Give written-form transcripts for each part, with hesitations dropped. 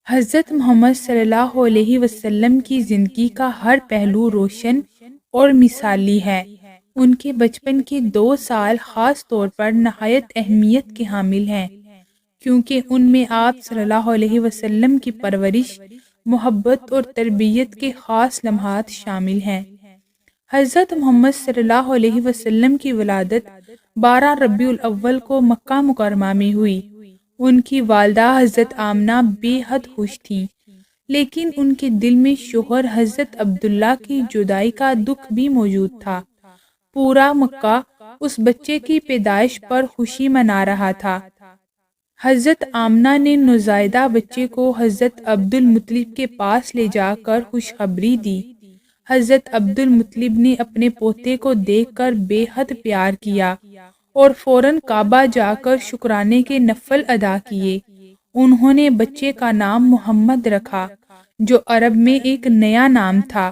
حضرت محمد صلی اللہ علیہ وسلم کی زندگی کا ہر پہلو روشن اور مثالی ہے۔ ان کے بچپن کے 2 سال خاص طور پر نہایت اہمیت کے حامل ہیں، کیونکہ ان میں آپ صلی اللہ علیہ وسلم کی پرورش، محبت اور تربیت کے خاص لمحات شامل ہیں۔ حضرت محمد صلی اللہ علیہ وسلم کی ولادت 12 ربیع الاول کو مکہ مکرمہ میں ہوئی۔ ان کی والدہ حضرت آمنہ بے حد خوش تھیں، لیکن ان کے دل میں شوہر حضرت عبداللہ کی جدائی کا دکھ بھی موجود تھا۔ پورا مکہ اس بچے کی پیدائش پر خوشی منا رہا تھا۔ حضرت آمنہ نے نوزائیدہ بچے کو حضرت عبد المطلب کے پاس لے جا کر خوشخبری دی۔ حضرت عبد المطلب نے اپنے پوتے کو دیکھ کر بے حد پیار کیا اور فوراً کعبہ جا کر شکرانے کے نفل ادا کیے۔ انہوں نے بچے کا نام محمد رکھا، جو عرب میں ایک نیا نام تھا۔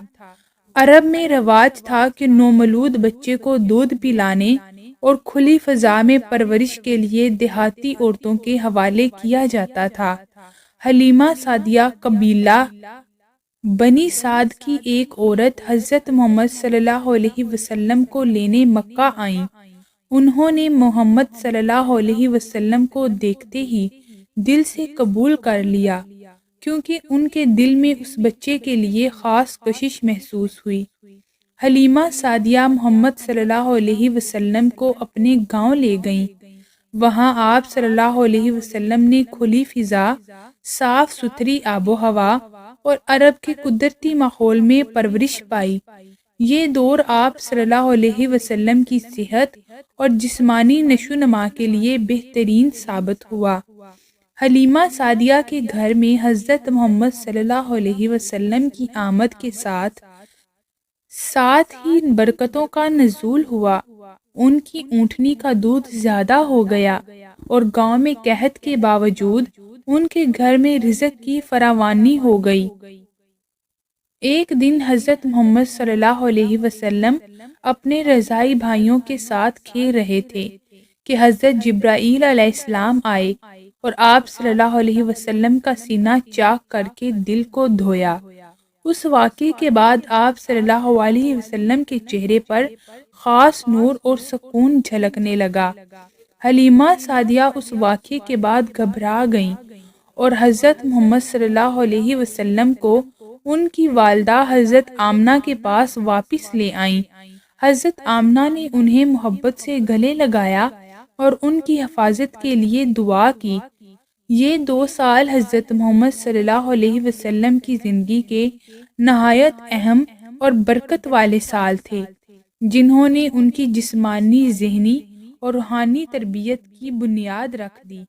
عرب میں رواج تھا کہ نومولود بچے کو دودھ پلانے اور کھلی فضا میں پرورش کے لیے دیہاتی عورتوں کے حوالے کیا جاتا تھا۔ حلیمہ سعدیہ قبیلہ بنی سعد کی ایک عورت حضرت محمد صلی اللہ علیہ وسلم کو لینے مکہ آئیں۔ انہوں نے محمد صلی اللہ علیہ وسلم کو دیکھتے ہی دل سے قبول کر لیا، کیونکہ ان کے دل میں اس بچے کے لیے خاص کشش محسوس ہوئی۔ حلیمہ سعدیہ محمد صلی اللہ علیہ وسلم کو اپنے گاؤں لے گئیں۔ وہاں آپ صلی اللہ علیہ وسلم نے کھلی فضا، صاف ستھری آب و ہوا اور عرب کے قدرتی ماحول میں پرورش پائی۔ یہ دور آپ صلی اللہ علیہ وسلم کی صحت اور جسمانی نشو و کے لیے بہترین ثابت ہوا۔ حلیمہ سعدیہ کے گھر میں حضرت محمد صلی اللہ علیہ وسلم کی آمد کے ساتھ ہی برکتوں کا نزول ہوا۔ ان کی اونٹنی کا دودھ زیادہ ہو گیا اور گاؤں میں قحط کے باوجود ان کے گھر میں رزق کی فراوانی ہو گئی۔ ایک دن حضرت محمد صلی اللہ علیہ وسلم اپنے رضاعی بھائیوں کے ساتھ کھیل رہے تھے کہ حضرت جبرائیل علیہ السلام آئے اور آپ صلی اللہ علیہ وسلم کا سینہ چاک کر کے دل کو دھویا۔ اس واقعے کے بعد آپ صلی اللہ علیہ وسلم کے چہرے پر خاص نور اور سکون جھلکنے لگا۔ حلیمہ سعدیہ اس واقعے کے بعد گھبرا گئیں اور حضرت محمد صلی اللہ علیہ وسلم کو ان کی والدہ حضرت آمنہ کے پاس واپس لے آئیں۔ حضرت آمنہ نے انہیں محبت سے گلے لگایا اور ان کی حفاظت کے لیے دعا کی۔ یہ 2 سال حضرت محمد صلی اللہ علیہ وسلم کی زندگی کے نہایت اہم اور برکت والے سال تھے، جنہوں نے ان کی جسمانی، ذہنی اور روحانی تربیت کی بنیاد رکھ دی۔